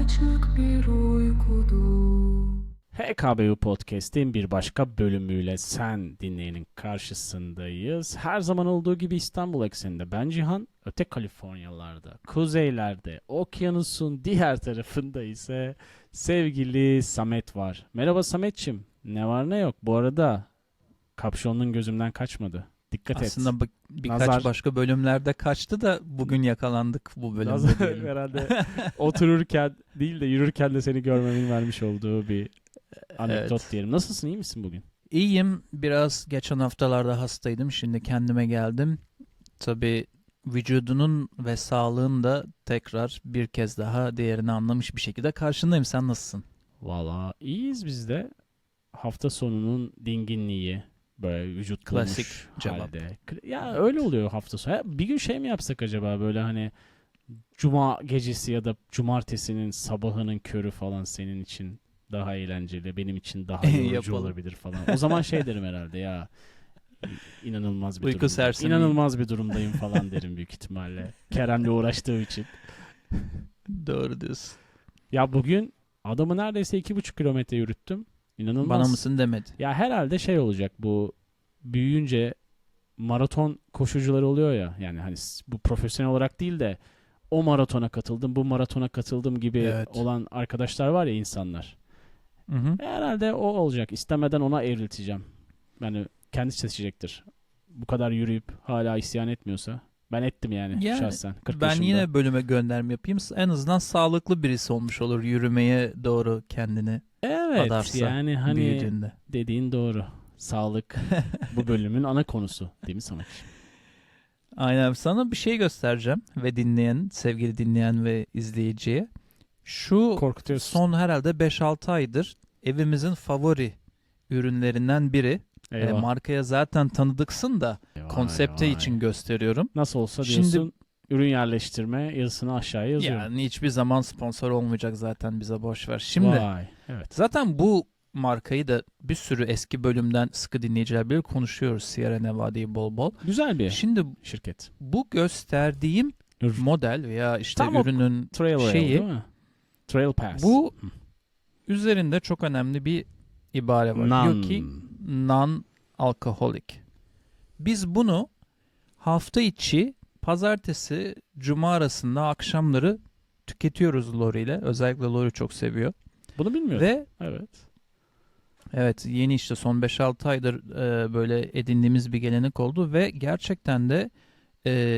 açık bir uykudu. HKBU Podcast'in bir başka bölümüyle sen dinleyenin karşısındayız. Her zaman olduğu gibi İstanbul ekseninde ben Cihan, öte Kaliforniyalarda, kuzeylerde, okyanusun diğer tarafında ise sevgili Samet var. Merhaba Sametçim, ne var ne yok. Bu arada kapşonun gözümden kaçmadı. Dikkat et. Aslında birkaç Nazar- başka bölümlerde kaçtı da bugün yakalandık bu bölümde Nazar diyelim. herhalde otururken değil de yürürken de seni görmemin vermiş olduğu bir anekdot Evet. diyelim. Nasılsın, iyi misin bugün? İyiyim. Biraz geçen haftalarda hastaydım. Şimdi kendime geldim. Tabii vücudunun ve sağlığın da tekrar bir kez daha değerini anlamış bir şekilde karşındayım. Sen nasılsın? Valla iyiyiz biz de. Hafta sonunun dinginliği, böyle vücut kılmış Klasik cevap. halde. Ya öyle oluyor hafta sonu. Ya bir gün şey mi yapsak acaba, böyle hani cuma gecesi ya da cumartesinin sabahının körü falan senin için daha eğlenceli, benim için daha yorucu Yapalım. olabilir falan. O zaman şey derim herhalde, ya inanılmaz bir Uyku durumdayım. sersemi. İnanılmaz bir durumdayım falan derim büyük ihtimalle. Kerem'le uğraştığım için. Doğru diyorsun. Ya bugün adamı neredeyse 2,5 kilometre yürüttüm. İnanılmaz. Bana mısın demedi. Ya herhalde şey olacak, bu büyüyünce maraton koşucuları oluyor ya. Yani hani bu profesyonel olarak değil de o maratona katıldım, bu maratona katıldım gibi Evet. olan arkadaşlar var ya, insanlar. Hı hı. Herhalde o olacak. İstemeden ona evrilteceğim. Yani kendisi seçecektir. Bu kadar yürüyüp hala isyan etmiyorsa. Ben ettim yani Yani şahsen. 40 ben yaşımda. yine bölüme gönderme yapayım. En azından sağlıklı birisi olmuş olur yürümeye doğru kendini Evet adarsa yani hani büyüdüğünde. dediğin doğru. Sağlık bu bölümün ana konusu değil mi Samet? Aynen, sana bir şey göstereceğim ve sevgili dinleyen ve izleyiciye. Şu Korkutuyorsun. son herhalde 5-6 aydır evimizin favori ürünlerinden biri. Eyvah. Markaya zaten tanıdıksın da Vay konsepte vay. için gösteriyorum. Nasıl olsa Şimdi- diyorsun, ürün yerleştirme yazısını aşağıya yazıyorum. Yani hiçbir zaman sponsor olmayacak zaten, bize boş ver. Şimdi Vay. Evet. zaten bu markayı da bir sürü eski bölümden sıkı dinleyiciler bilir, konuşuyoruz Sierra Nevada'yı bol bol. Güzel bir Şimdi şirket. bu gösterdiğim model veya işte Tam o ürünün Trail Rail şeyi, değil mi? Trail Pass. bu üzerinde çok önemli bir ibare var. Diyor ki non-alcoholic. Biz bunu hafta içi pazartesi cuma arasında akşamları tüketiyoruz Lori ile. Özellikle Lori çok seviyor. Bunu bilmiyorum. Ve Evet. evet, yeni işte son 5-6 aydır böyle edindiğimiz bir gelenek oldu ve gerçekten de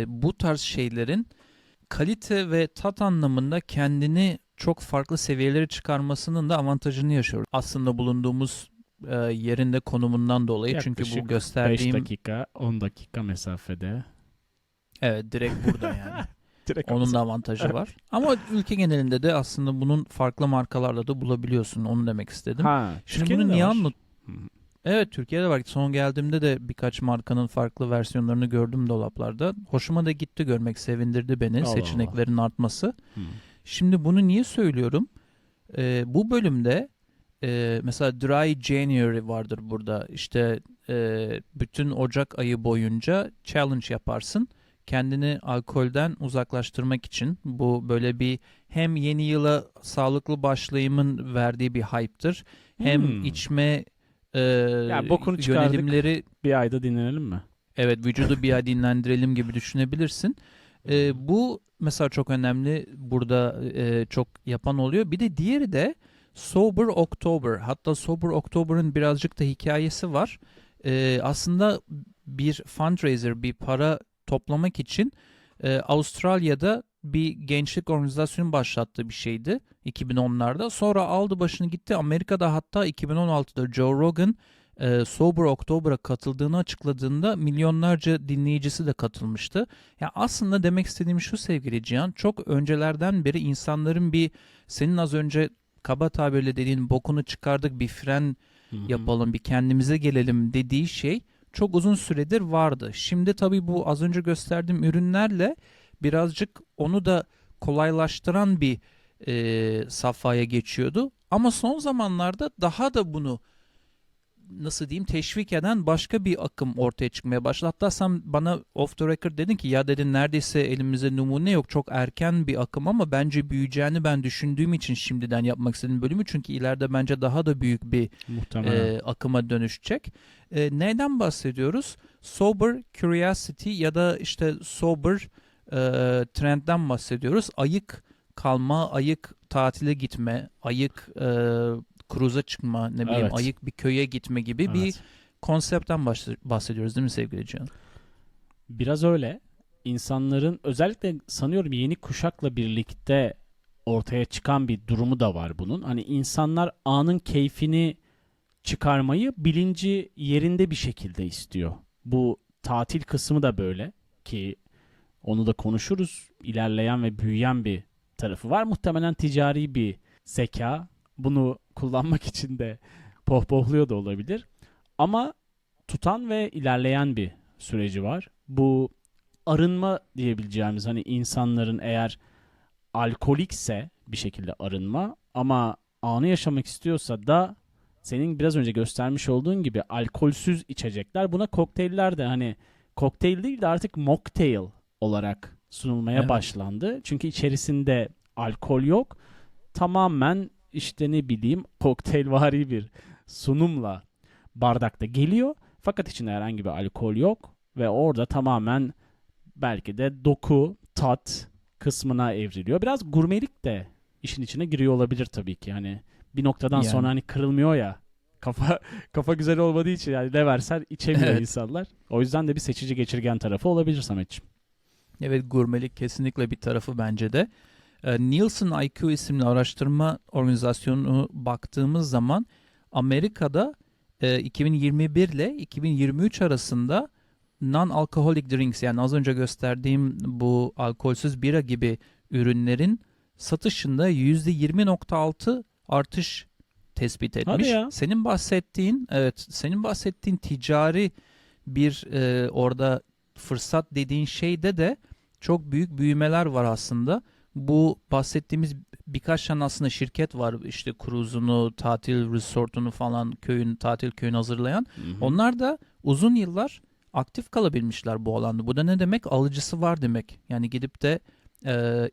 bu tarz şeylerin kalite ve tat anlamında kendini çok farklı seviyelere çıkarmasının da avantajını yaşıyoruz. Aslında bulunduğumuz yerinde konumundan dolayı, çünkü Yaklaşık bu gösterdiğim 5 dakika, 10 dakika mesafede. evet, direkt burada yani. Direkt Onun alsın. da avantajı var. Ama ülke genelinde de aslında bunun farklı markalarla da bulabiliyorsun. Onu demek istedim. Ha, Şimdi Türkiye'de bunu de niye var. anlat? Hı. Evet, Türkiye'de var. Son geldiğimde de birkaç markanın farklı versiyonlarını gördüm dolaplarda. Hoşuma da gitti görmek, sevindirdi beni, Allah seçeneklerin artması. Hı. Şimdi bunu niye söylüyorum? Bu bölümde mesela Dry January vardır burada. İşte bütün Ocak ayı boyunca challenge yaparsın. Kendini alkolden uzaklaştırmak için. Bu böyle bir hem yeni yıla sağlıklı başlayımın verdiği bir hype'tır. Hem içme bokunu çıkardık. yönelimleri, Bir ayda dinlenelim mi? evet, vücudu bir ay dinlendirelim gibi düşünebilirsin. Bu mesela çok önemli. Burada çok yapan oluyor. Bir de diğeri de Sober October. Hatta Sober October'ın birazcık da hikayesi var. Aslında bir fundraiser, bir para toplamak için Avustralya'da bir gençlik organizasyonu başlattığı bir şeydi 2010'larda. Sonra aldı başını gitti. Amerika'da hatta 2016'da Joe Rogan Sober October'a katıldığını açıkladığında milyonlarca dinleyicisi de katılmıştı. Ya aslında demek istediğim şu sevgili Cihan, çok öncelerden beri insanların bir, senin az önce kaba tabirle dediğin bokunu çıkardık, bir fren yapalım, bir kendimize gelelim dediği şey çok uzun süredir vardı. Şimdi tabii bu az önce gösterdiğim ürünlerle birazcık onu da kolaylaştıran bir safhaya geçiyordu. Ama son zamanlarda daha da bunu nasıl diyeyim, teşvik eden başka bir akım ortaya çıkmaya başladı. Hatta sen bana off the record dedin ki ya dedin neredeyse elimizde numune yok, çok erken bir akım ama bence büyüyeceğini ben düşündüğüm için şimdiden yapmak istedim bölümü. Çünkü ileride bence daha da büyük bir Muhtemelen. akıma dönüşecek. Neyden bahsediyoruz? Sober curiosity ya da işte sober trendden bahsediyoruz. Ayık kalma, ayık tatile gitme, ayık cruise'a çıkma, ne bileyim Evet. ayık bir köye gitme gibi bir Evet. konseptten bahsediyoruz değil mi sevgili Cihan? Biraz öyle. İnsanların özellikle sanıyorum yeni kuşakla birlikte ortaya çıkan bir durumu da var bunun. Hani insanlar anın keyfini çıkarmayı bilinci yerinde bir şekilde istiyor. Bu tatil kısmı da böyle ki onu da konuşuruz. İlerleyen ve büyüyen bir tarafı var. Muhtemelen ticari bir zeka. Bunu kullanmak için de pohpohluyor da olabilir. Ama tutan ve ilerleyen bir süreci var. Bu arınma diyebileceğimiz hani insanların eğer alkolikse bir şekilde arınma ama anı yaşamak istiyorsa da senin biraz önce göstermiş olduğun gibi alkolsüz içecekler. Buna kokteyller de hani kokteyl değil de artık mocktail olarak sunulmaya Evet. başlandı. Çünkü içerisinde alkol yok. Tamamen işte ne bileyim kokteylvari bir sunumla bardakta geliyor. Fakat içinde herhangi bir alkol yok ve orada tamamen belki de doku, tat kısmına evriliyor. Biraz gurmelik de işin içine giriyor olabilir tabii ki. Hani bir noktadan sonra Yani. hani kırılmıyor ya. Kafa güzel olmadığı için yani ne versen içemiyor Evet. insanlar. O yüzden de bir seçici geçirgen tarafı olabilir Sametciğim. Evet, gurmelik kesinlikle bir tarafı bence de. Nielsen IQ isimli araştırma organizasyonuna baktığımız zaman Amerika'da 2021 ile 2023 arasında non-alcoholic drinks yani az önce gösterdiğim bu alkolsüz bira gibi ürünlerin satışında %20.6 artış tespit Hadi etmiş. ya. Senin bahsettiğin ticari bir orada fırsat dediğin şeyde de çok büyük büyümeler var aslında. Bu bahsettiğimiz birkaç tane aslında şirket var. İşte cruise'unu, tatil resort'unu falan tatil köyünü hazırlayan. Hı hı. Onlar da uzun yıllar aktif kalabilmişler bu alanda. Bu da ne demek? Alıcısı var demek. Yani gidip de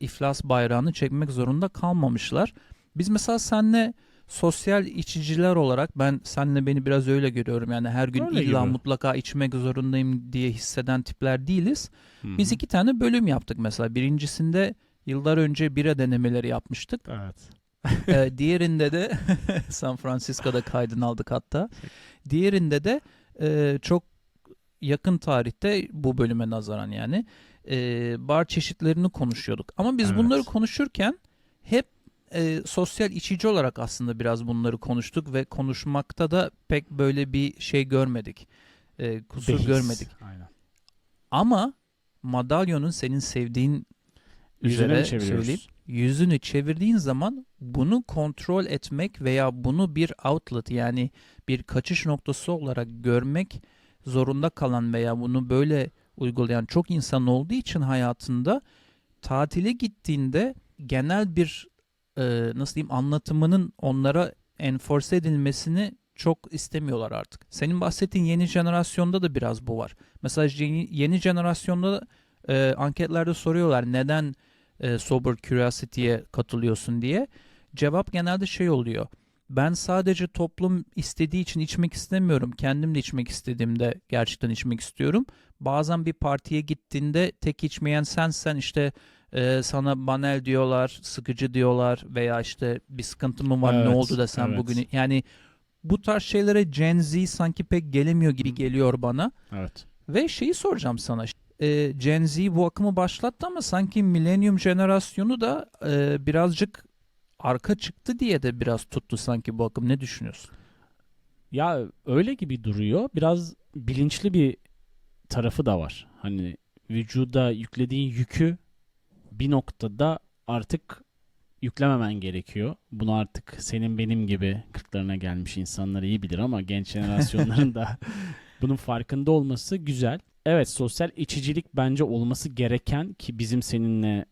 iflas bayrağını çekmek zorunda kalmamışlar. Biz mesela seninle sosyal içiciler olarak senle beni biraz öyle görüyorum. Yani her gün Öyle illa gibi. mutlaka içmek zorundayım diye hisseden tipler değiliz. Hı hı. Biz 2 tane bölüm yaptık mesela. Birincisinde yıllar önce bira denemeleri yapmıştık. Evet. Diğerinde de San Francisco'da kaydını aldık hatta. Diğerinde de çok yakın tarihte bu bölüme nazaran yani bar çeşitlerini konuşuyorduk. Ama biz bunları Evet. konuşurken hep sosyal içici olarak aslında biraz bunları konuştuk ve konuşmakta da pek böyle bir şey görmedik. Kusur Behis. görmedik. Aynen. Ama madalyonun senin sevdiğin Üzerine mi üzere çeviriyoruz? söyleyeyim. Yüzünü çevirdiğin zaman bunu kontrol etmek veya bunu bir outlet yani bir kaçış noktası olarak görmek zorunda kalan veya bunu böyle uygulayan çok insan olduğu için hayatında tatile gittiğinde genel bir nasıl diyeyim anlatımının onlara enforce edilmesini çok istemiyorlar artık. Senin bahsettiğin yeni jenerasyonda da biraz bu var. Mesela yeni jenerasyonda anketlerde soruyorlar neden Sober Curiosity'ye katılıyorsun diye. Cevap genelde şey oluyor. Ben sadece toplum istediği için içmek istemiyorum. Kendim de içmek istediğimde gerçekten içmek istiyorum. Bazen bir partiye gittiğinde tek içmeyen sensen işte sana banal diyorlar, sıkıcı diyorlar veya işte bir sıkıntı mı var ne oldu da sen evet. bugün yani bu tarz şeylere Gen Z sanki pek gelemiyor gibi geliyor bana. Evet. Ve şeyi soracağım sana. Gen Z bu akımı başlattı ama sanki Millennium jenerasyonu da birazcık arka çıktı diye de biraz tuttu sanki bu akım. Ne düşünüyorsun? Ya öyle gibi duruyor. Biraz bilinçli bir tarafı da var. Hani vücuda yüklediğin yükü bir noktada artık yüklememen gerekiyor. Bunu artık senin benim gibi 40'larına gelmiş insanlar iyi bilir ama genç jenerasyonların da bunun farkında olması güzel. Evet, sosyal içicilik bence olması gereken ki bizim seninle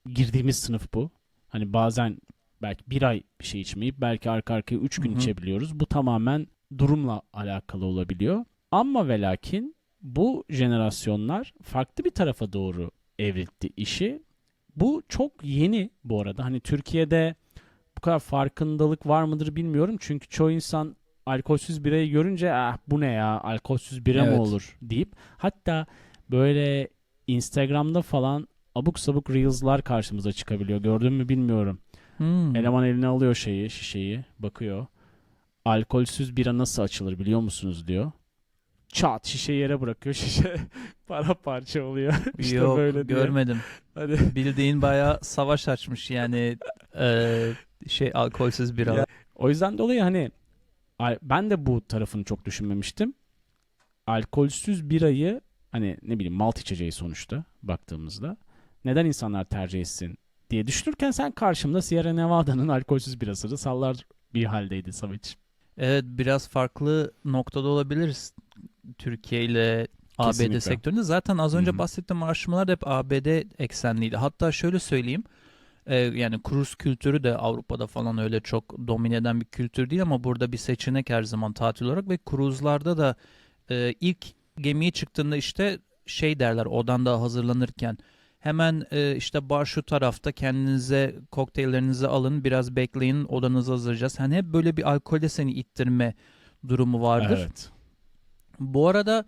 girdiğimiz sınıf bu. Hani bazen belki bir ay bir şey içmeyip belki arka arkaya 3 gün Hı hı. içebiliyoruz. Bu tamamen durumla alakalı olabiliyor. Ama ve lakin bu jenerasyonlar farklı bir tarafa doğru evrildi işi. Bu çok yeni bu arada. Hani Türkiye'de bu kadar farkındalık var mıdır bilmiyorum. Çünkü çoğu insan alkolsüz birayı görünce bu ne ya, alkolsüz bira mı Evet. olur deyip, hatta böyle Instagram'da falan abuk sabuk reels'lar karşımıza çıkabiliyor. Gördün mü bilmiyorum. Eleman eline alıyor şişeyi, bakıyor. Alkolsüz bira nasıl açılır biliyor musunuz diyor. Çat, şişeyi yere bırakıyor. Şişe paramparça oluyor. İşte Yok, böyle diye. görmedim. Hani Bildiğin bayağı savaş açmış yani alkolsüz bira. Ya, o yüzden dolayı hani ben de bu tarafını çok düşünmemiştim. Alkolsüz birayı, hani ne bileyim, malt içeceği sonuçta baktığımızda, neden insanlar tercih etsin diye düşünürken sen karşımda Sierra Nevada'nın alkolsüz birasını sallar bir haldeydi Samet. Evet, biraz farklı noktada olabiliriz Türkiye ile ABD Kesinlikle. sektöründe. Zaten az önce Hı hı. bahsettiğim araştırmalar da hep ABD eksenliydi. Hatta şöyle söyleyeyim. Yani kruz kültürü de Avrupa'da falan öyle çok domine eden bir kültür değil ama burada bir seçenek her zaman tatil olarak ve kruzlarda da ilk gemiye çıktığında işte şey derler, odan da hazırlanırken hemen işte bar şu tarafta, kendinize kokteyllerinizi alın, biraz bekleyin, odanızı hazırlayacağız. Hani hep böyle bir alkolde seni ittirme durumu vardır. Evet. Bu arada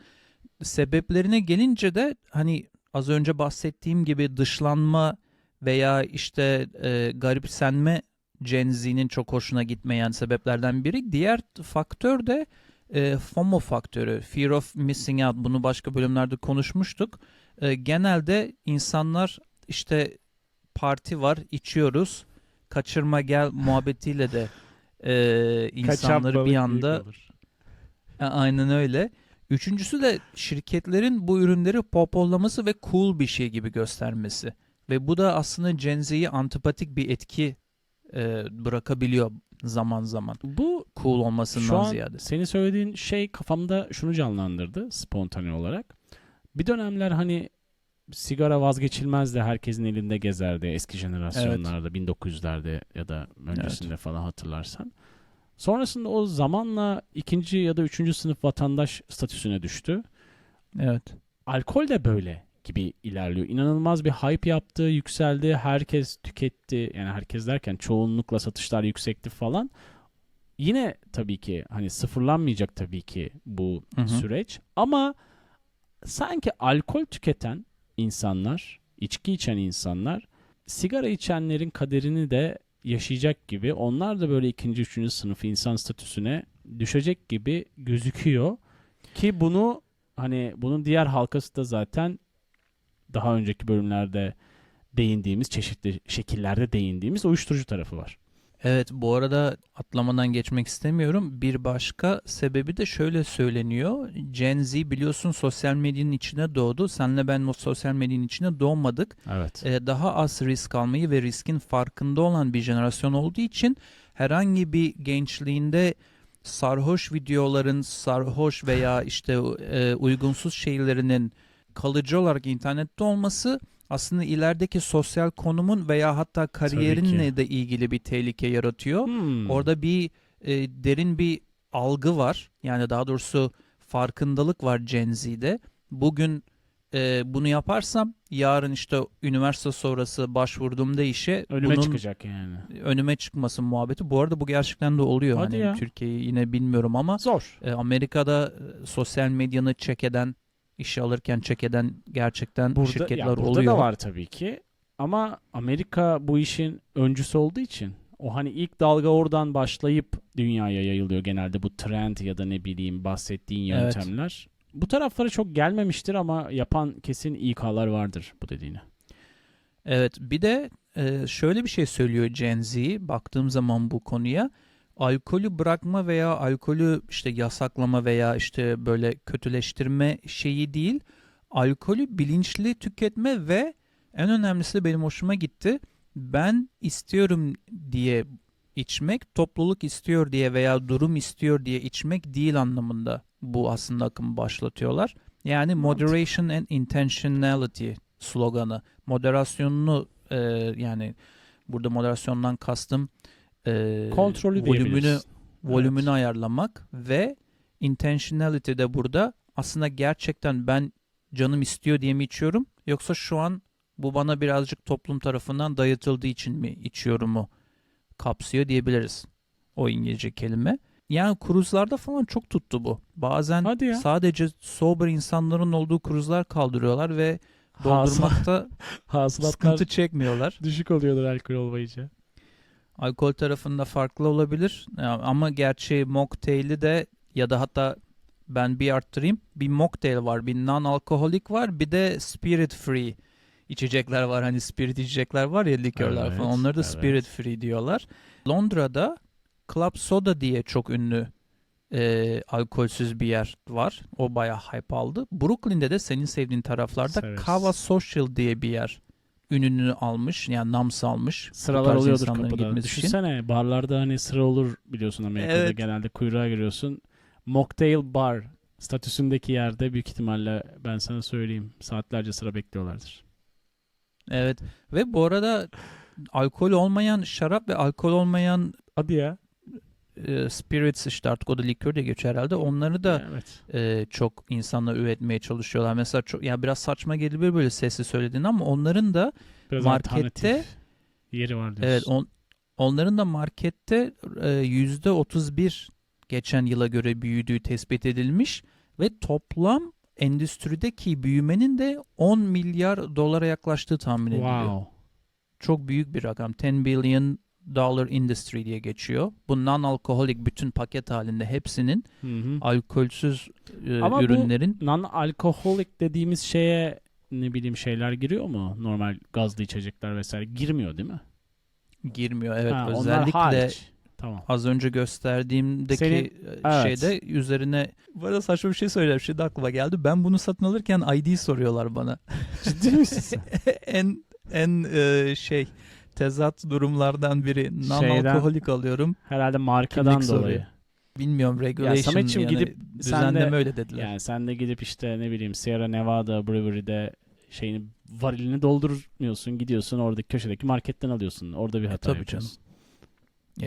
sebeplerine gelince de hani az önce bahsettiğim gibi dışlanma veya işte garipsenme Gen Z'nin çok hoşuna gitmeyen sebeplerden biri. Diğer faktör de FOMO faktörü. Fear of Missing Out. Bunu başka bölümlerde konuşmuştuk. Genelde insanlar işte parti var, içiyoruz, kaçırma gel muhabbetiyle de insanları bir anda aynen öyle. Üçüncüsü de şirketlerin bu ürünleri popüllaması ve cool bir şey gibi göstermesi. Ve bu da aslında Gen Z'yi antipatik bir etki bırakabiliyor zaman zaman. Bu Cool şu olmasından an ziyade. senin söylediğin şey kafamda şunu canlandırdı spontane olarak. Bir dönemler hani sigara vazgeçilmezdi, herkesin elinde gezerdi eski jenerasyonlarda, 1900'lerde ya da öncesinde falan, hatırlarsan. Sonrasında o zamanla ikinci ya da üçüncü sınıf vatandaş statüsüne düştü. Evet. Alkol de böyle gibi ilerliyor. İnanılmaz bir hype yaptı, yükseldi, herkes tüketti. Yani herkes derken çoğunlukla satışlar yüksekti falan. Yine tabii ki hani sıfırlanmayacak tabii ki bu Hı hı. süreç, ama sanki alkol tüketen insanlar, içki içen insanlar, sigara içenlerin kaderini de yaşayacak gibi, onlar da böyle ikinci, üçüncü sınıf insan statüsüne düşecek gibi gözüküyor. Ki bunu, hani bunun diğer halkası da zaten daha önceki bölümlerde değindiğimiz, çeşitli şekillerde değindiğimiz uyuşturucu tarafı var. Evet, bu arada atlamadan geçmek istemiyorum. Bir başka sebebi de şöyle söyleniyor. Gen Z biliyorsun sosyal medyanın içine doğdu. Senle ben o sosyal medyanın içine doğmadık. Evet. Daha az risk almayı ve riskin farkında olan bir jenerasyon olduğu için herhangi bir gençliğinde sarhoş videoların, sarhoş veya işte uygunsuz şeylerinin kalıcı olarak internette olması aslında ilerideki sosyal konumun veya hatta kariyerinle de ilgili bir tehlike yaratıyor. Orada bir derin bir algı var. Yani daha doğrusu farkındalık var Gen Z'de. Bugün bunu yaparsam yarın işte üniversite sonrası başvurduğumda işe Önüme bunun çıkacak yani. önüme çıkmasın muhabbeti. Bu arada bu gerçekten de oluyor. Hadi Hani ya. Türkiye'yi yine bilmiyorum ama Zor. Amerika'da sosyal medyanı check eden, işe alırken check eden gerçekten şirketler burada oluyor. da var tabii ki. Ama Amerika bu işin öncüsü olduğu için, o hani ilk dalga oradan başlayıp dünyaya yayılıyor genelde bu trend ya da ne bileyim bahsettiğin Evet. yöntemler. Bu taraflara çok gelmemiştir ama yapan kesin İK'lar vardır bu dediğine. Evet, bir de şöyle bir şey söylüyor Gen Z baktığım zaman bu konuya. Alkolü bırakma veya alkolü işte yasaklama veya işte böyle kötüleştirme şeyi değil. Alkolü bilinçli tüketme ve en önemlisi de benim hoşuma gitti. Ben istiyorum diye içmek, topluluk istiyor diye veya durum istiyor diye içmek değil anlamında bu aslında akımı başlatıyorlar. Yani moderation and intentionality sloganı. Moderasyonunu yani burada moderasyondan kastım Kontrolü volümünü diyebiliriz. volümünü Evet. ayarlamak ve intentionality de burada aslında gerçekten ben canım istiyor diye mi içiyorum yoksa şu an bu bana birazcık toplum tarafından dayatıldığı için mi içiyorumu kapsıyor diyebiliriz o İngilizce kelime. Yani kruzlarda falan çok tuttu bu. Bazen Hadi ya. sadece sober insanların olduğu kruzlar kaldırıyorlar ve Hasıla- doldurmakta Hasılatlar sıkıntı çekmiyorlar. düşük oluyordur alkol olmayınca. Alkol tarafında farklı olabilir. Ama gerçi mocktail'i de ya da hatta ben bir arttırayım. Bir mocktail var, bir non-alkoholik var, bir de spirit free içecekler var. Hani spirit içecekler var ya, likörler Evet, falan. Onları da evet. spirit free diyorlar. Londra'da Club Soda diye çok ünlü alkolsüz bir yer var. O bayağı hype aldı. Brooklyn'de de senin sevdiğin taraflarda Severiz. Kava Social diye bir yer ününü almış. Yani nam salmış. Bu Sıralar tarz oluyordur insanların kapıda. gitmesi için. Düşünsene barlarda hani sıra olur biliyorsun Amerika'da Evet. genelde kuyruğa giriyorsun. Mocktail bar statüsündeki yerde büyük ihtimalle ben sana söyleyeyim saatlerce sıra bekliyorlardır. Evet. Ve bu arada alkol olmayan şarap ve alkol olmayan Hadi ya. spirits, işte artık o da likör diye geçiyor herhalde. Onları da Evet. çok insanlar üretmeye çalışıyorlar. Mesela çok, ya biraz saçma gelebilir böyle sesli söylediğin ama onların da Biraz markette alternatif yeri var diyorsun. evet onların da markette %31 geçen yıla göre büyüdüğü tespit edilmiş ve toplam endüstrideki büyümenin de 10 milyar dolara yaklaştığı tahmin ediliyor. Wow. Çok büyük bir rakam. 10 billion dollar industry diye geçiyor. Bu non-alkoholik bütün paket halinde hepsinin Hı hı. alkolsüz Ama bu ürünlerin non-alkoholik dediğimiz şeye ne bileyim şeyler giriyor mu? Normal gazlı içecekler vesaire girmiyor değil mi? girmiyor. Evet, Ha, onlar özellikle hariç. Tamam. az önce gösterdiğimdeki evet. şeyde üzerine bu arada saçma bir şey söyleyeyim. Şimdi aklıma geldi. Ben bunu satın alırken ID soruyorlar bana. Ciddi misin sen? en tezat durumlardan biri. Non-alkoholik alıyorum. Herhalde markadan Kimlik soruyor. dolayı. Bilmiyorum, regulation Samet'ciğim yani gidip düzenleme sen de- öyle dediler. Yani sen de gidip işte ne bileyim Sierra Nevada Brewery'de şeyini varilini doldurmuyorsun. Gidiyorsun oradaki köşedeki marketten alıyorsun. Orada bir hata tabii yapıyorsun.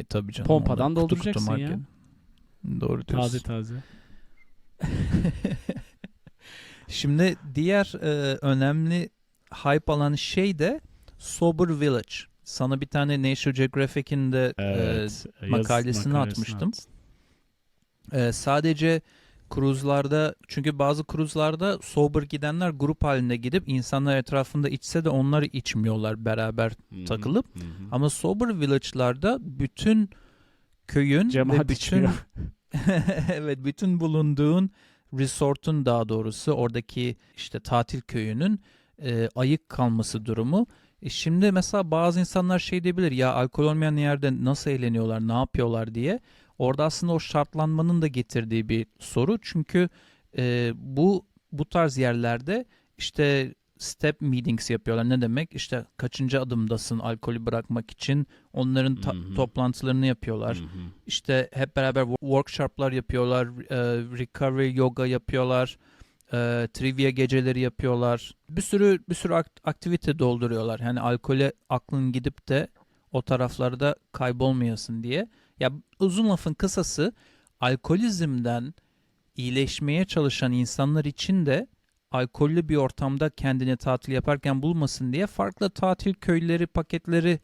Tabii canım. Pompadan Onlar kutu dolduracaksın kutu ya. market. Doğru diyorsun. Taze taze. Şimdi diğer önemli hype alan şey de Sober Village. Sana bir tane National Geographic'in de Evet. makalesini atmıştım. Sadece kruzlarda, çünkü bazı kruzlarda sober gidenler grup halinde gidip insanlar etrafında içse de onlar içmiyorlar beraber takılıp. Ama sober village'larda bütün köyün Cemaat ve bütün içmiyor. evet, bütün bulunduğun resort'un, daha doğrusu oradaki işte tatil köyünün ayık kalması durumu. Şimdi mesela bazı insanlar şey diyebilir ya, alkol olmayan yerde nasıl eğleniyorlar, ne yapıyorlar diye. Orada aslında o şartlanmanın da getirdiği bir soru. Çünkü bu tarz yerlerde işte step meetings yapıyorlar. Ne demek? İşte kaçıncı adımdasın alkolü bırakmak için, onların toplantılarını yapıyorlar. İşte hep beraber workshoplar yapıyorlar, recovery yoga yapıyorlar, trivia geceleri yapıyorlar. Bir sürü aktivite dolduruyorlar. Yani alkole aklın gidip de o taraflarda kaybolmayasın diye. Ya uzun lafın kısası, alkolizmden iyileşmeye çalışan insanlar için de alkollü bir ortamda kendini tatil yaparken bulmasın diye farklı tatil köyleri, paketleri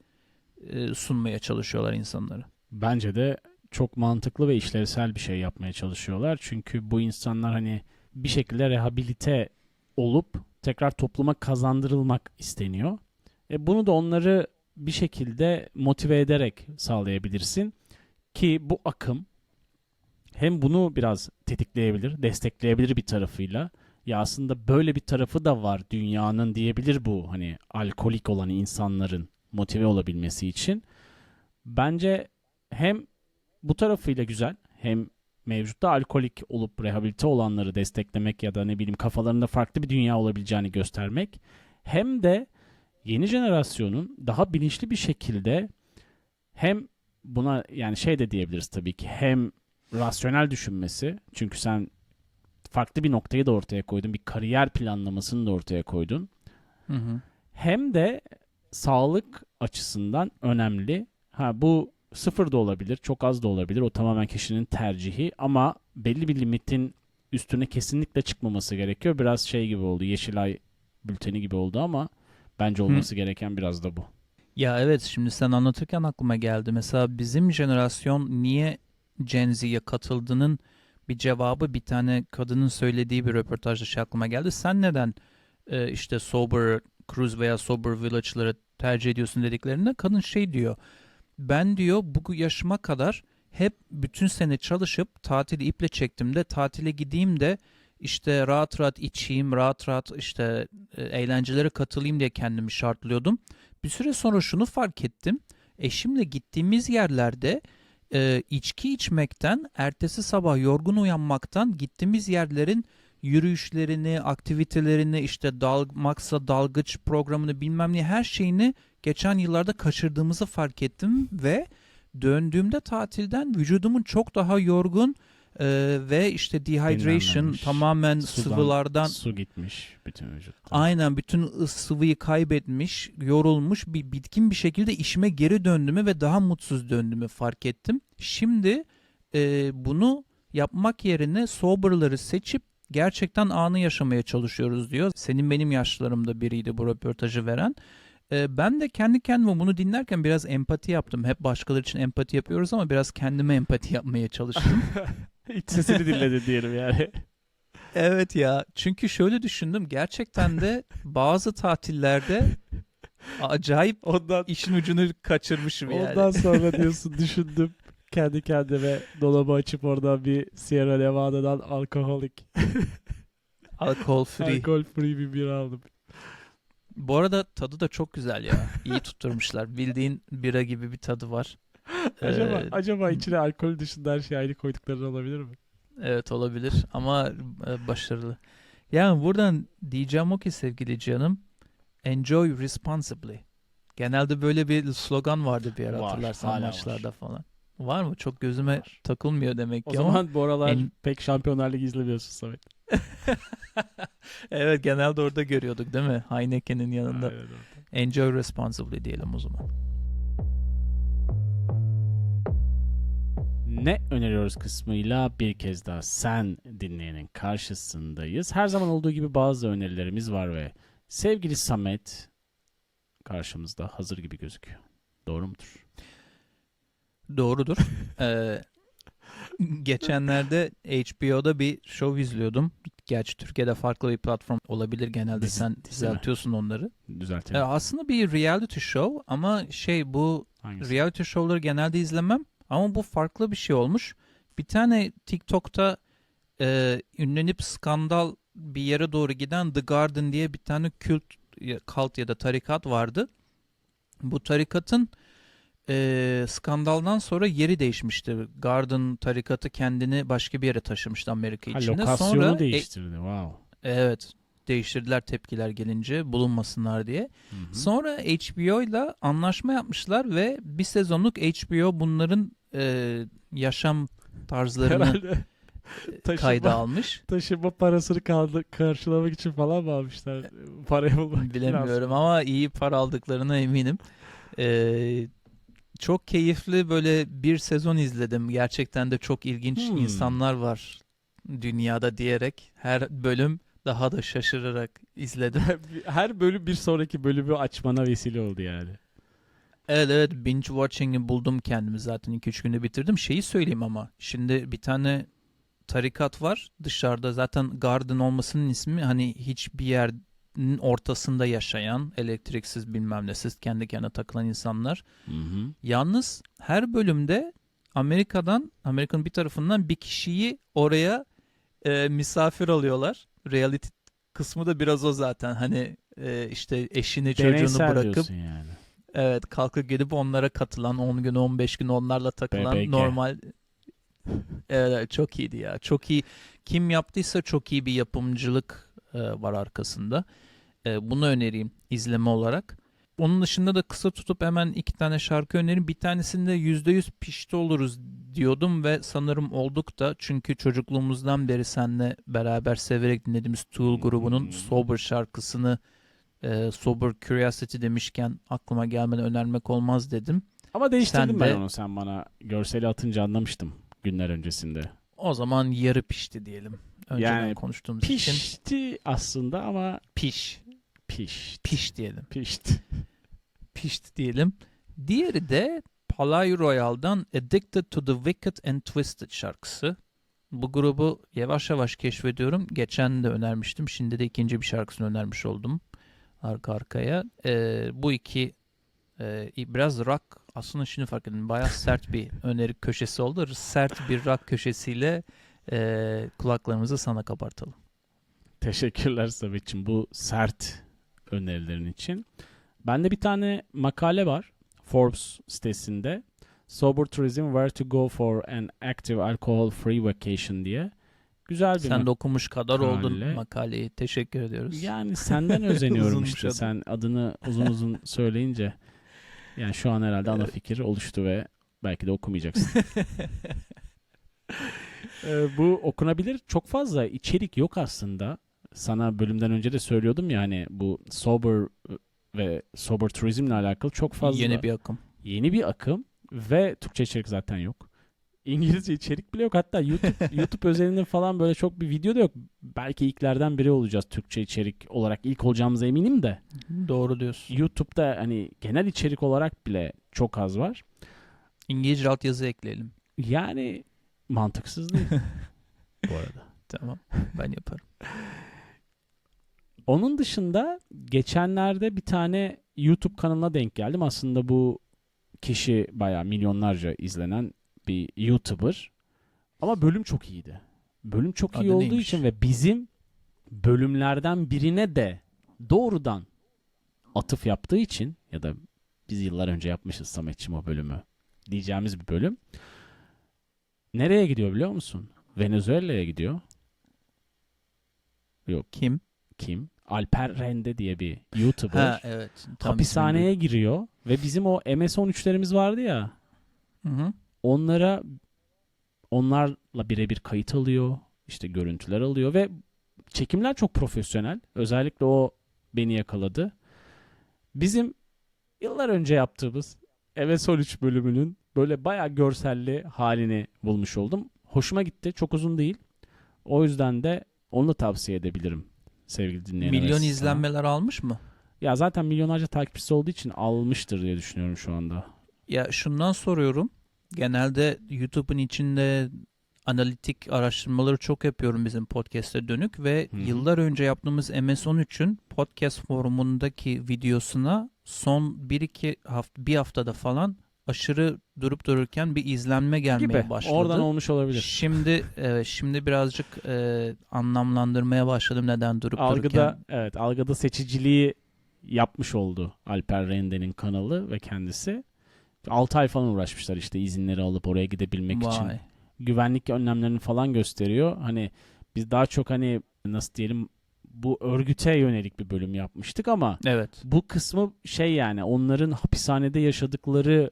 sunmaya çalışıyorlar insanlara. Bence de çok mantıklı ve işlevsel bir şey yapmaya çalışıyorlar. Çünkü bu insanlar hani bir şekilde rehabilite olup tekrar topluma kazandırılmak isteniyor. Bunu da onları bir şekilde motive ederek sağlayabilirsin. Ki bu akım hem bunu biraz tetikleyebilir, destekleyebilir bir tarafıyla. Ya aslında böyle bir tarafı da var dünyanın diyebilir bu hani alkolik olan insanların motive olabilmesi için. Bence hem bu tarafıyla güzel, hem mevcutta alkolik olup rehabilite olanları desteklemek ya da ne bileyim kafalarında farklı bir dünya olabileceğini göstermek, hem de yeni jenerasyonun daha bilinçli bir şekilde hem buna yani şey de diyebiliriz tabii ki, hem rasyonel düşünmesi, çünkü sen farklı bir noktayı da ortaya koydun, bir kariyer planlamasını da ortaya koydun. Hem de sağlık açısından önemli. Bu Sıfır da olabilir, çok az da olabilir. O tamamen kişinin tercihi ama belli bir limitin üstüne kesinlikle çıkmaması gerekiyor. Biraz şey gibi oldu, Yeşilay bülteni gibi oldu ama bence olması gereken biraz da bu. Ya evet, şimdi sen anlatırken aklıma geldi. Mesela bizim jenerasyon niye Gen Z'ye katıldığının bir cevabı bir tane kadının söylediği bir röportajda şey aklıma geldi. Sen neden işte Sober Cruise veya Sober Village'ları tercih ediyorsun dediklerinde kadın şey diyor. Ben diyor bu yaşıma kadar hep bütün sene çalışıp tatili iple çektim de tatile gideyim de işte rahat rahat içeyim, rahat rahat işte eğlencelere katılayım diye kendimi şartlıyordum. Bir süre sonra şunu fark ettim. Eşimle gittiğimiz yerlerde içki içmekten, ertesi sabah yorgun uyanmaktan gittiğimiz yerlerin yürüyüşlerini, aktivitelerini, işte Max'a dalgıç programını bilmem ne her şeyini geçen yıllarda kaçırdığımızı fark ettim ve döndüğümde tatilden vücudumun çok daha yorgun ve işte dehydration Dinlenmemiş. tamamen Sudan sıvılardan su gitmiş bütün vücuttan. aynen bütün sıvıyı kaybetmiş, yorulmuş bir bitkin bir şekilde işime geri döndüğümü ve daha mutsuz döndüğümü fark ettim. Şimdi bunu yapmak yerine sober'ları seçip gerçekten anı yaşamaya çalışıyoruz diyor. Senin benim yaşlarımda biriydi bu röportajı veren. Ben de kendi kendime bunu dinlerken biraz empati yaptım. Hep başkaları için empati yapıyoruz ama biraz kendime empati yapmaya çalıştım. İç sesini dinledi diyelim yani. Evet ya, çünkü şöyle düşündüm. Gerçekten de bazı tatillerde acayip Ondan işin ucunu kaçırmışım yani. ondan sonra diyorsun düşündüm. Kendi kendime dolabı açıp oradan bir Sierra Nevada'dan alkoholik, Alkol free. alkol free bir bira aldım. Bu arada tadı da çok güzel ya. İyi tutturmuşlar. Bildiğin bira gibi bir tadı var. Acaba içine alkol dışında her şey aynı koydukları olabilir mi? Evet olabilir ama başarılı. Yani buradan diyeceğim o ki sevgili canım, enjoy responsibly. Genelde böyle bir slogan vardı bir ara, Var, hatırlarsan hala maçlarda var. falan. Var mı? Çok gözüme Var. takılmıyor demek O ki ama. zaman bu aralar En- pek Şampiyonlar Ligi izlemiyorsun Samet. Evet, genelde orada görüyorduk değil mi? Heineken'in yanında. Aynen öyle. Enjoy responsibly diyelim o zaman. Ne öneriyoruz kısmıyla bir kez daha sen dinleyenin karşısındayız. Her zaman olduğu gibi bazı önerilerimiz var ve sevgili Samet karşımızda hazır gibi gözüküyor. Doğru mudur? Doğrudur. Ee, Geçenlerde HBO'da bir show izliyordum. Gerçi Türkiye'de farklı bir platform olabilir. Genelde Dizi- sen dizi mi? düzeltiyorsun onları. Düzeltelim. Aslında bir reality show ama bu Hangisi? reality show'ları genelde izlemem. Ama bu farklı bir şey olmuş. Bir tane TikTok'ta ünlenip skandal bir yere doğru giden The Garden diye bir tane kalt ya da tarikat vardı. Bu tarikatın skandaldan sonra yeri değişmişti. Garden tarikatı kendini başka bir yere taşımıştı Amerika Ha, içinde. lokasyonu Sonra değiştirdi. Wow. evet, değiştirdiler tepkiler gelince bulunmasınlar diye. Hı-hı. Sonra HBO ile anlaşma yapmışlar ve bir sezonluk HBO bunların yaşam tarzlarını Herhalde kayda almış. taşıma parasını karşılamak için falan mı almışlar? Parayı bulmak Bilemiyorum ama iyi para aldıklarına eminim. Çok keyifli böyle bir sezon izledim. Gerçekten de çok ilginç insanlar var dünyada diyerek her bölüm daha da şaşırarak izledim. Her bölüm bir sonraki bölümü açmana vesile oldu yani. Evet, binge watching'i buldum kendimi, zaten 2-3 günde bitirdim. Şeyi söyleyeyim ama şimdi bir tane tarikat var dışarıda, zaten Garden olmasının ismi hani hiçbir yerin ortasında yaşayan, elektriksiz bilmem nesiz kendi kendine takılan insanlar. Hı-hı. Yalnız her bölümde Amerika'nın bir tarafından bir kişiyi oraya misafir alıyorlar. Reality kısmı da biraz o zaten. Hani işte eşini çocuğunu Deneysel bırakıp diyorsun yani. evet kalkıp gidip onlara katılan, 10 gün 15 gün onlarla takılan BBG. normal. Evet, çok iyiydi ya. Çok iyi. Kim yaptıysa çok iyi bir yapımcılık var arkasında. Bunu önereyim izleme olarak. Onun dışında da kısa tutup hemen 2 tane şarkı önereyim. Bir tanesinde %100 pişti oluruz diyordum ve sanırım olduk da. Çünkü çocukluğumuzdan beri seninle beraber severek dinlediğimiz Tool grubunun Sober şarkısını Sober Curiosity demişken aklıma gelmeden önermek olmaz dedim. Ama değiştirdim Sen ben de- onu. Sen bana görseli atınca anlamıştım günler öncesinde. O zaman yarı pişti diyelim. Önceden Yani konuştuğumuz için Pişti aslında ama piş piş diyelim. pişti. Pişti diyelim. Diğeri de Palais Royale'dan Addicted to the Wicked and Twisted şarkısı. Bu grubu yavaş yavaş keşfediyorum. Geçen de önermiştim. Şimdi de ikinci bir şarkısını önermiş oldum. Arka arkaya. Bu iki biraz rock. Aslında şimdi fark ettim. Bayağı sert bir öneri köşesi oldu. Sert bir rock köşesiyle kulaklarımızı sana kabartalım. Teşekkürler Samet'ciğim bu sert önerilerin için. Bende bir tane makale var Forbes sitesinde. Sober Tourism Where to Go for an Active Alcohol Free Vacation diye. Güzel bir Sen de okumuş kadar oldun makale. makaleyi. Teşekkür ediyoruz. Yani senden özeniyorum Uzunmuş işte. adı. Sen adını uzun uzun söyleyince. Yani şu an herhalde ana fikir oluştu ve belki de okumayacaksın. Bu okunabilir. Çok fazla içerik yok aslında. Sana bölümden önce de söylüyordum ya hani bu sober ve sober turizmle alakalı çok fazla Yeni bir akım. ve Türkçe içerik zaten yok. İngilizce içerik bile yok. Hatta YouTube özelinde falan böyle çok bir video da yok. Belki ilklerden biri olacağız Türkçe içerik olarak. İlk olacağımıza eminim de. Doğru diyorsun. YouTube'da hani genel içerik olarak bile çok az var. İngilizce altyazı ekleyelim. Yani mantıksız değil bu arada. Tamam. Ben yaparım. Onun dışında geçenlerde bir tane YouTube kanalına denk geldim. Aslında bu kişi bayağı milyonlarca izlenen bir YouTuber. Ama bölüm çok iyiydi. Bölüm çok iyi Adı olduğu neymiş? için ve bizim bölümlerden birine de doğrudan atıf yaptığı için ya da biz yıllar önce yapmışız Sametçim o bölümü diyeceğimiz bir bölüm. Nereye gidiyor biliyor musun? Venezuela'ya gidiyor. Yok. Kim? Kim? Alper Rende diye bir YouTuber. Ha evet. Tam Hapishaneye giriyor ve bizim o MS-13'lerimiz vardı ya. Hı. Onlarla birebir kayıt alıyor. İşte görüntüler alıyor ve çekimler çok profesyonel. Özellikle o beni yakaladı. Bizim yıllar önce yaptığımız MS-13 bölümünün böyle bayağı görselli halini bulmuş oldum. Hoşuma gitti. Çok uzun değil. O yüzden de onu da tavsiye edebilirim sevgili dinleyenler. Milyon sana. izlenmeler almış mı? Ya zaten milyonlarca takipçisi olduğu için almıştır diye düşünüyorum şu anda. Ya şundan soruyorum. Genelde YouTube'un içinde analitik araştırmaları çok yapıyorum bizim podcast'e dönük ve Hı hı. yıllar önce yaptığımız MS13'ün podcast forumundaki videosuna son bir haftada falan aşırı durup dururken bir izlenme gelmeye Gibi. başladı. Oradan olmuş olabilir. Şimdi birazcık anlamlandırmaya başladım neden durup dururken. Algıda seçiciliği yapmış oldu Alper Rende'nin kanalı ve kendisi. 6 ay falan uğraşmışlar işte izinleri alıp oraya gidebilmek için. Vay. Güvenlik önlemlerini falan gösteriyor. Hani biz daha çok hani nasıl diyelim bu örgüte yönelik bir bölüm yapmıştık ama Evet. bu kısmı şey yani onların hapishanede yaşadıkları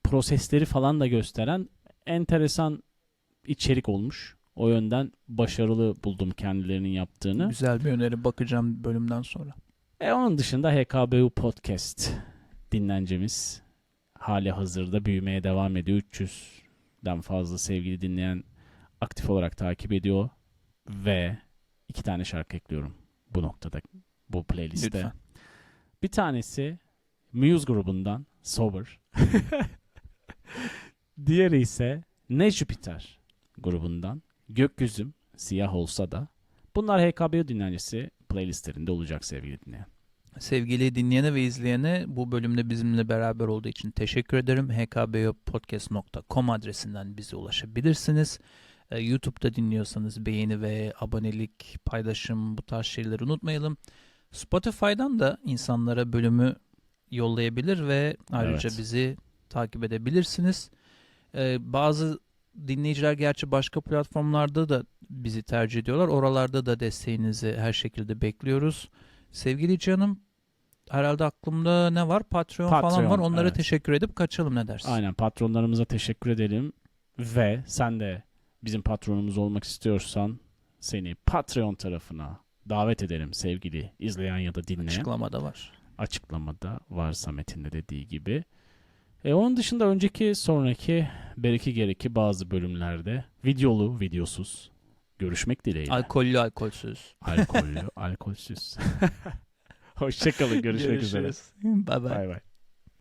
prosesleri falan da gösteren enteresan içerik olmuş. O yönden başarılı buldum kendilerinin yaptığını. Güzel bir öneri, bakacağım bölümden sonra. Onun dışında HKBU Podcast dinlencemiz hali hazırda büyümeye devam ediyor. 300'den fazla sevgili dinleyen aktif olarak takip ediyor ve 2 tane şarkı ekliyorum bu noktada bu playliste. Lütfen. Bir tanesi Muse grubundan Sober. Diğeri ise Ne Jüpiter grubundan Gökyüzüm Siyah Olsa Da. Bunlar HKBU dinlencesi playlistlerinde olacak sevgili dinleyen. Sevgili dinleyene ve izleyene bu bölümde bizimle beraber olduğu için teşekkür ederim. hkbopodcast.com adresinden bize ulaşabilirsiniz. YouTube'da dinliyorsanız beğeni ve abonelik, paylaşım bu tarz şeyleri unutmayalım. Spotify'dan da insanlara bölümü yollayabilir ve ayrıca Evet. bizi takip edebilirsiniz. Bazı dinleyiciler gerçi başka platformlarda da bizi tercih ediyorlar. Oralarda da desteğinizi her şekilde bekliyoruz. Sevgili canım, herhalde aklımda ne var? Patreon falan var. Onlara evet. teşekkür edip kaçalım, ne dersin? Aynen, patronlarımıza teşekkür edelim ve sen de bizim patronumuz olmak istiyorsan seni Patreon tarafına davet edelim sevgili izleyen ya da dinleyen. Açıklamada var. Açıklamada var Samet'in de dediği gibi. Onun dışında önceki sonraki beriki gereki bazı bölümlerde videolu videosuz görüşmek dileğiyle. Alkollü alkolsüz. Alkollü alkolsüz. Hoşçakalın, görüşmek üzere. Bye bye. Bay bay.